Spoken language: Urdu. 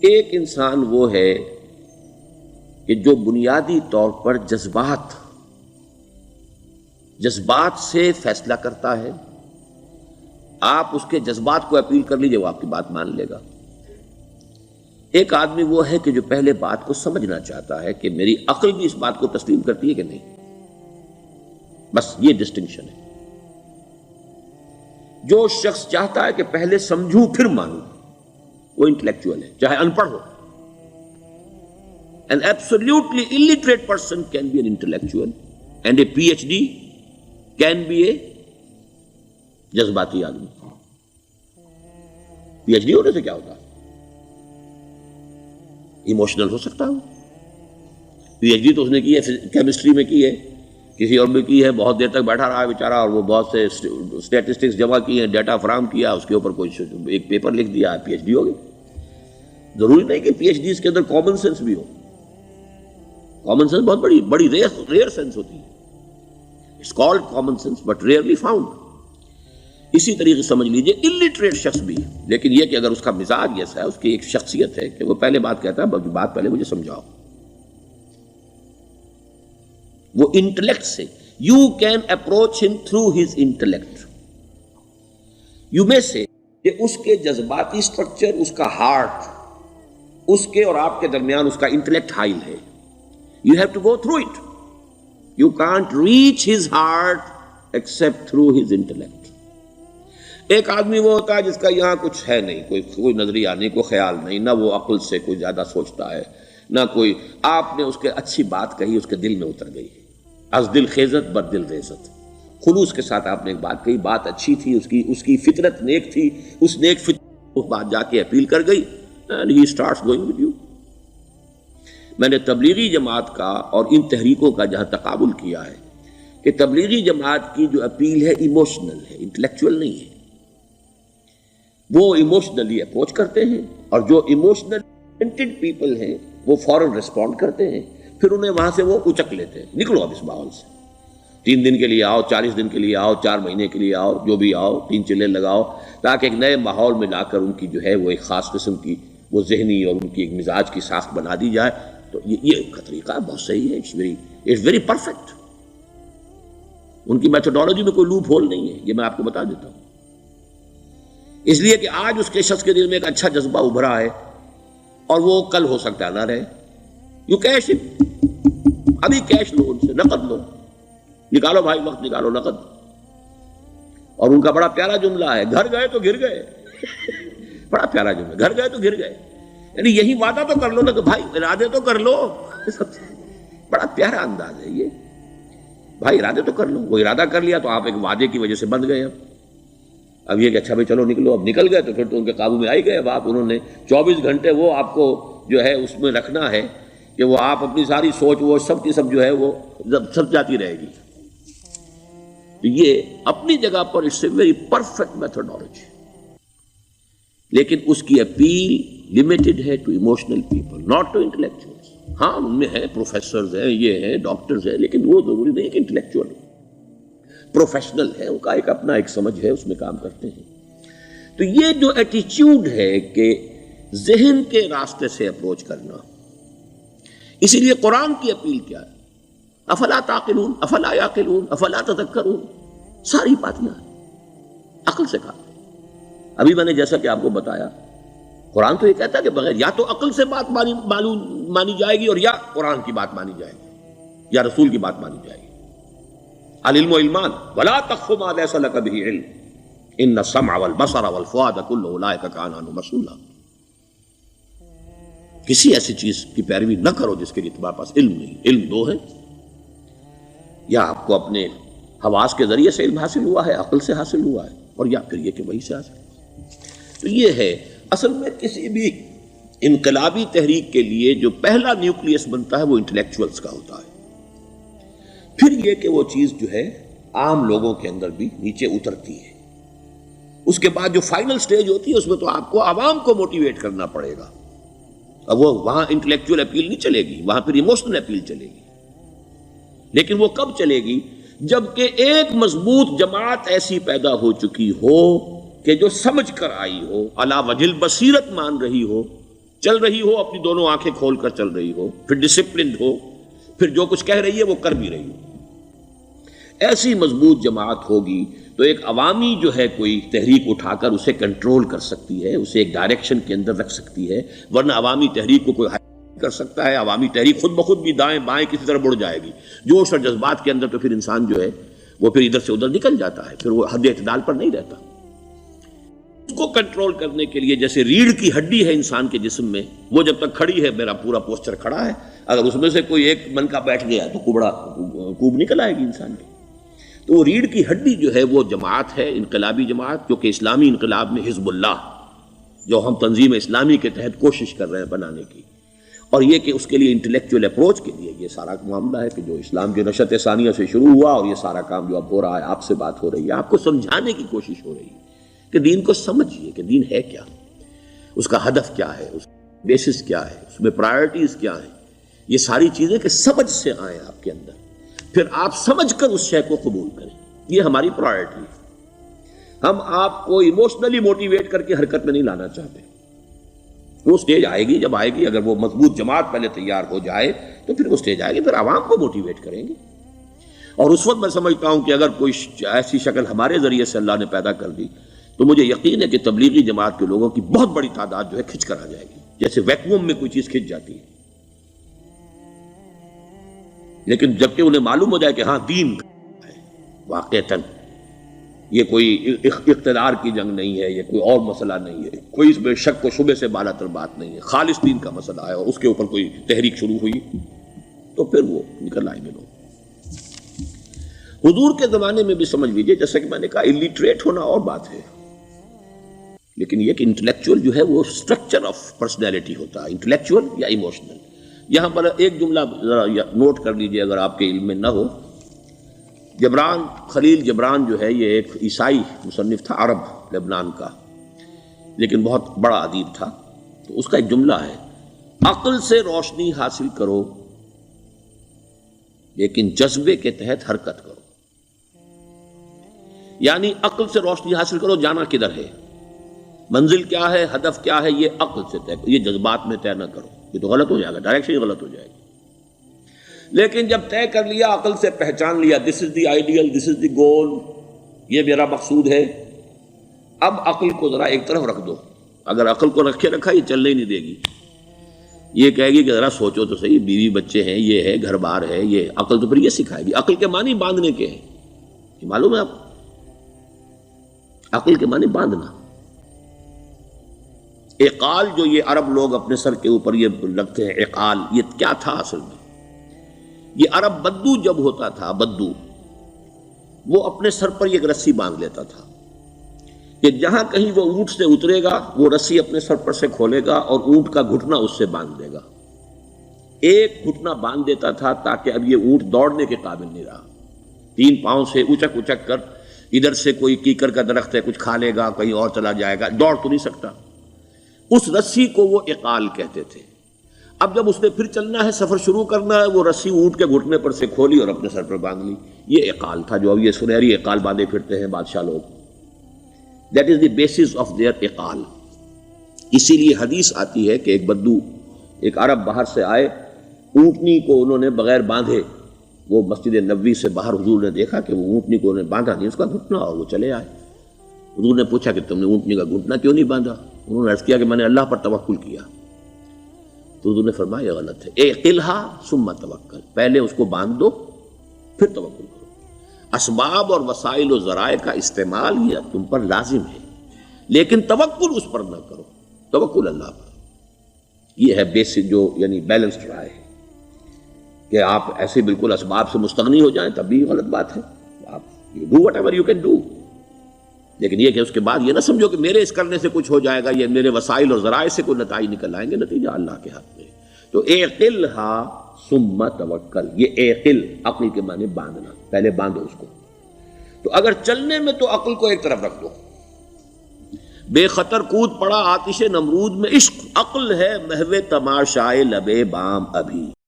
ایک انسان وہ ہے کہ جو بنیادی طور پر جذبات سے فیصلہ کرتا ہے. آپ اس کے جذبات کو اپیل کر لیجئے، وہ آپ کی بات مان لے گا. ایک آدمی وہ ہے کہ جو پہلے بات کو سمجھنا چاہتا ہے کہ میری عقل بھی اس بات کو تسلیم کرتی ہے کہ نہیں. بس یہ ڈسٹنکشن ہے. جو شخص چاہتا ہے کہ پہلے سمجھوں پھر مانوں، وہ انٹلیکچوئل ہے، چاہے ان پڑھ ہو. An absolutely illiterate person can be an intellectual and a PhD can be a جذباتی آدمی. پی ایچ ڈی ہونے سے کیا ہوتا ہے؟ ایموشنل ہو سکتا ہے. پی ایچ ڈی تو اس نے کی ہے کیمسٹری میں کی ہے، کسی اور میں کی ہے، بہت دیر تک بیٹھا رہا ہے بیچارہ، اور وہ بہت سے اسٹیٹسٹکس جمع کیے ہیں، ڈیٹا فراہم کیا، اس کے اوپر کوئی ایک پیپر لکھ دیا، پی ایچ ڈی ہو گئی. ضروری نہیں کہ پی ایچ ڈی اس کے اندر کامن سینس بھی ہو. کامن سینس بہت بڑی ریئر سینس ہوتی ہے. It's called common sense but rarely found. اسی طریقے سے سمجھ لیجئے الٹریٹ شخص بھی، لیکن یہ کہ اگر اس کا مزاج ایسا ہے، اس کی ایک شخصیت ہے کہ وہ پہلے بات کہتا ہے، بلکہ بات پہلے مجھے سمجھاؤ. وہ انٹلیکٹ سے یو کین اپروچ ہم تھرو ہز انٹلیکٹ. یو میں سے کہ اس کے جذباتی سٹرکچر، اس کا ہارٹ، اس کے اور آپ کے درمیان اس کا انٹلیکٹ حائل ہے. You have to go through it. You can't reach his heart except through his intellect. ایک آدمی وہ ہوتا ہے جس کا یہاں کچھ ہے نہیں، کوئی نظریہ نہیں، کوئی خیال نہیں، نہ وہ عقل سے کوئی زیادہ سوچتا ہے، نہ کوئی. آپ نے اس کے اچھی بات کہی، اس کے دل میں اتر گئی. از دل خیزت بر دل ریزت. خلوص کے ساتھ آپ نے ایک بات کہی، بات اچھی تھی، اس کی فطرت نیک تھی، اس نیک فطرت اس بات جا کے اپیل کر گئی. And he starts going with you. میں نے تبلیغی جماعت کا اور ان تحریکوں کا جہاں تقابل کیا ہے کہ تبلیغی جماعت کی جو اپیل ہے ایموشنل ہے، انٹلیکچوئل نہیں ہے. وہ ایموشنلی اپروچ کرتے ہیں، اور جو ایموشنل پیپل ہیں وہ فوراً ریسپونڈ کرتے ہیں، پھر انہیں وہاں سے وہ اچک لیتے ہیں. نکلو اب اس ماحول سے، 3 دن کے لیے آؤ، 40 دن کے لیے آؤ، 4 مہینے کے لیے آؤ، جو بھی آؤ، 3 چلے لگاؤ، تاکہ ایک نئے ماحول میں لا کر ان کی جو ہے وہ ایک خاص قسم کی وہ ذہنی اور ان کی ایک مزاج کی ساخت بنا دی جائے. تو یہ کا طریقہ بہت صحیح ہے. It's very perfect. ان کی میتھڈالوجی میں کوئی لوپ ہول نہیں ہے، یہ میں آپ کو بتا دیتا ہوں. اس لیے کہ آج اس کے شخص کے دل میں ایک اچھا جذبہ ابھرا ہے، اور وہ کل ہو سکتا ہے نہ رہے. یو کیش اٹ، ابھی کیش لو، ان سے نقد لو، نکالو بھائی، وقت نکالو نقد. اور ان کا بڑا پیارا جملہ ہے، گھر گئے تو گر گئے. بڑا پیارا جملہ، گھر گئے تو گر گئے. یعنی یہی وعدہ تو کر لو نا کہ بھائی ارادے تو کر لو. بڑا پیارا انداز ہے یہ، بھائی ارادے تو کر لو. وہ ارادہ کر لیا تو آپ ایک وعدے کی وجہ سے بند گئے. اب یہ کہ اچھا بھائی چلو نکلو، اب نکل گئے تو پھر تو ان کے قابو میں آئی گئے. اب آپ انہوں نے 24 گھنٹے وہ آپ کو جو ہے اس میں رکھنا ہے کہ وہ آپ اپنی ساری سوچ وہ سب کی سب جو ہے وہ سب جاتی رہے گی. یہ اپنی جگہ پر it's a very perfect methodology, لیکن اس کی اپیل لمیٹڈ ہے to emotional people, not to intellectuals. ہاں ان میں ہے پروفیسرز ہیں، یہ ہیں ڈاکٹرز ہیں، لیکن وہ ضروری نہیں کہ انٹلیکچوئل پروفیشنل ہے، ان کا ایک اپنا ایک سمجھ ہے، اس میں کام کرتے ہیں. تو یہ جو ایٹیچیوڈ ہے کہ ذہن کے راستے سے اپروچ کرنا، اسی لیے قرآن کی اپیل کیا ہے؟ افلا تعقلون، افلا یعقلون، افلا تذکرون. ساری باتیں عقل سے کہا. ابھی میں نے جیسا کہ آپ کو بتایا، قرآن تو یہ کہتا ہے کہ بغیر یا تو عقل سے بات مانی جائے گی، اور یا قرآن کی بات مانی جائے گی، یا رسول کی بات مانی جائے گی. العلم علمان ولا تخف ما ليس لك به علم ان السمع والبصر والفؤاد كل اولئك كان عنه مسؤولا. کسی ایسی چیز کی پیروی نہ کرو جس کے لیے تمہارے پاس علم نہیں. علم دو ہے، یا آپ کو اپنے حواس کے ذریعے سے علم حاصل ہوا ہے، عقل سے حاصل ہوا ہے، اور یا پھر یہ کہ وہی سے حاصل. تو یہ ہے اصل میں کسی بھی انقلابی تحریک کے لیے جو پہلا نیوکلیس بنتا ہے وہ انٹلیکچوئلز کا ہوتا ہے. پھر یہ کہ وہ چیز جو ہے عام لوگوں کے اندر بھی نیچے اترتی ہے. اس کے بعد جو فائنل سٹیج ہوتی ہے اس میں تو آپ کو عوام کو موٹیویٹ کرنا پڑے گا. اب وہ وہاں انٹلیکچوئل اپیل نہیں چلے گی، وہاں پھر ایموشنل اپیل چلے گی. لیکن وہ کب چلے گی؟ جبکہ ایک مضبوط جماعت ایسی پیدا ہو چکی ہو کہ جو سمجھ کر آئی ہو، علی وجہ البصیرت مان رہی ہو، چل رہی ہو اپنی دونوں آنکھیں کھول کر چل رہی ہو، پھر ڈسپلنڈ ہو، پھر جو کچھ کہہ رہی ہے وہ کر بھی رہی ہو، ایسی مضبوط جماعت ہوگی تو ایک عوامی جو ہے کوئی تحریک اٹھا کر اسے کنٹرول کر سکتی ہے، اسے ایک ڈائریکشن کے اندر رکھ سکتی ہے، ورنہ عوامی تحریک کو کوئی کر سکتا ہے؟ عوامی تحریک خود بخود بھی دائیں بائیں کسی طرح بڑھ جائے گی، جوش اور جذبات کے اندر، تو پھر انسان جو ہے وہ پھر ادھر سے ادھر نکل جاتا ہے، پھر وہ حد اعتدال پر نہیں رہتا۔ اس کو کنٹرول کرنے کے لیے جیسے ریڑھ کی ہڈی ہے انسان کے جسم میں، وہ جب تک کھڑی ہے میرا پورا پوسچر کھڑا ہے، اگر اس میں سے کوئی ایک منکا بیٹھ گیا تو کوب نکل آئے گی انسان کی۔ تو وہ ریڑھ کی ہڈی جو ہے وہ جماعت ہے، انقلابی جماعت، کیونکہ اسلامی انقلاب میں حزب اللہ جو ہم تنظیم اسلامی کے تحت کوشش کر رہے ہیں بنانے کی، اور یہ کہ اس کے لیے انٹلیکچوئل اپروچ کے لیے یہ سارا معاملہ ہے کہ جو اسلام جو نشأت ثانیہ سے شروع ہوا، اور یہ سارا کام جو اب ہو رہا ہے، آپ سے بات ہو رہی ہے، آپ کو سمجھانے کی کوشش ہو رہی ہے کہ دین کو سمجھیے کہ دین ہے کیا، اس کا ہدف کیا ہے، اس کا بیسس کیا ہے، اس میں پرائرٹیز کیا ہیں، یہ ساری چیزیں کہ سمجھ سے آئیں آپ کے اندر، پھر آپ سمجھ کر اس شے کو قبول کریں۔ یہ ہماری پرائرٹی ہے۔ ہم آپ کو ایموشنلی موٹیویٹ کر کے حرکت میں نہیں لانا چاہتے۔ وہ سٹیج آئے گی، جب آئے گی، اگر وہ مضبوط جماعت پہلے تیار ہو جائے تو پھر وہ سٹیج آئے گی، پھر عوام کو موٹیویٹ کریں گے۔ اور اس وقت میں سمجھتا ہوں کہ اگر کوئی ایسی شکل ہمارے ذریعے سے اللہ نے پیدا کر دی تو مجھے یقین ہے کہ تبلیغی جماعت کے لوگوں کی بہت بڑی تعداد جو ہے کھنچ کر آ جائے گی، جیسے ویکیوم میں کوئی چیز کھنچ جاتی ہے۔ لیکن جبکہ انہیں معلوم ہو جائے کہ ہاں دین ہے، واقعتاً یہ کوئی اقتدار کی جنگ نہیں ہے، یہ کوئی اور مسئلہ نہیں ہے، کوئی اس میں شک و شبے سے بالا تر بات نہیں ہے، خالص دین کا مسئلہ ہے، اور اس کے اوپر کوئی تحریک شروع ہوئی تو پھر وہ نکل آئیں گے لوگ۔ حضور کے زمانے میں بھی سمجھ لیجئے، جیسا کہ میں نے کہا، الٹریٹ ہونا اور بات ہے، لیکن یہ کہ انٹلیکچوئل جو ہے وہ سٹرکچر آف پرسنالٹی ہوتا ہے، انٹلیکچوئل یا ایموشنل۔ یہاں پر ایک جملہ ذرا نوٹ کر لیجئے اگر آپ کے علم میں نہ ہو۔ جبران، خلیل جبران جو ہے یہ ایک عیسائی مصنف تھا، عرب لبنان کا، لیکن بہت بڑا ادیب تھا۔ تو اس کا ایک جملہ ہے، عقل سے روشنی حاصل کرو لیکن جذبے کے تحت حرکت کرو۔ یعنی عقل سے روشنی حاصل کرو، جانا کدھر ہے، منزل کیا ہے، ہدف کیا ہے، یہ عقل سے طے کرو، یہ جذبات میں طے نہ کرو، یہ تو غلط ہو جائے گا، ڈائریکشن غلط ہو جائے گی۔ لیکن جب طے کر لیا، عقل سے پہچان لیا، دس از دی آئیڈیل، دس از دی گول، یہ میرا مقصود ہے، اب عقل کو ذرا ایک طرف رکھ دو۔ اگر عقل کو رکھے رکھا یہ چلنے ہی نہیں دے گی، یہ کہے گی کہ ذرا سوچو تو صحیح، بیوی بچے ہیں، یہ ہے، گھر بار ہے، یہ عقل تو پھر یہ سکھائے گی۔ عقل کے معنی باندھنے کے ہیں، یہ معلوم ہے آپ کو؟ عقل کے معنی باندھنا۔ اقال جو یہ عرب لوگ اپنے سر کے اوپر یہ لگتے ہیں، اقال، یہ کیا تھا اصل میں؟ یہ عرب بدو جب ہوتا تھا، بدو وہ اپنے سر پر ایک رسی باندھ لیتا تھا کہ جہاں کہیں وہ اونٹ سے اترے گا وہ رسی اپنے سر پر سے کھولے گا اور اونٹ کا گھٹنا اس سے باندھ دے گا۔ ایک گھٹنا باندھ دیتا تھا تاکہ اب یہ اونٹ دوڑنے کے قابل نہیں رہا، 3 پاؤں سے اچک اچک کر، ادھر سے کوئی کیکر کا درخت ہے کچھ کھا لے گا، کہیں اور چلا جائے گا، دوڑ تو نہیں سکتا۔ اس رسی کو وہ اقال کہتے تھے۔ اب جب اس نے پھر چلنا ہے، سفر شروع کرنا ہے، وہ رسی اونٹ کے گھٹنے پر سے کھولی اور اپنے سر پر باندھ لی۔ یہ اقال تھا جو اب یہ سنہری اقال باندھے پھرتے ہیں بادشاہ لوگ۔ That is the basis of their اقال۔ اسی لیے حدیث آتی ہے کہ ایک بدو، ایک عرب باہر سے آئے، اونٹنی کو انہوں نے بغیر باندھے، وہ مسجد نبوی سے باہر حضور نے دیکھا کہ وہ اونٹنی کو انہوں نے باندھا نہیں، اس کا گھٹنا، اور وہ چلے آئے۔ حضور نے پوچھا کہ تم نے اونٹنی کا گھٹنا کیوں نہیں باندھا؟ انہوں نے عرض کیا کہ میں نے اللہ پر توکل کیا۔ تو حضور نے فرمایا یہ غلط ہے، اعقلھا ثم توکل، پہلے اس کو باندھ دو پھر توکل کرو۔ اسباب اور وسائل و ذرائع کا استعمال یہ تم پر لازم ہے، لیکن توکل اس پر نہ کرو، توکل اللہ پر۔ یہ ہے بیسک جو یعنی بیلنسڈ رائے ہے کہ آپ ایسے بالکل اسباب سے مستغنی ہو جائیں تب بھی غلط بات ہے۔ آپ you do what ever you can do, لیکن یہ کہ اس کے بعد یہ نہ سمجھو کہ میرے اس کرنے سے کچھ ہو جائے گا، یہ میرے وسائل اور ذرائع سے کوئی نتائج نکل آئیں گے، نتیجہ اللہ کے ہاتھ میں۔ تو اعقلھا ثم توکل، یہ اعقل، عقل کے معنی باندھنا، پہلے باندھو اس کو۔ تو اگر چلنے میں تو عقل کو ایک طرف رکھ دو، بے خطر کود پڑا آتش نمرود میں عشق، عقل ہے محو تماشائے لبے بام ابھی۔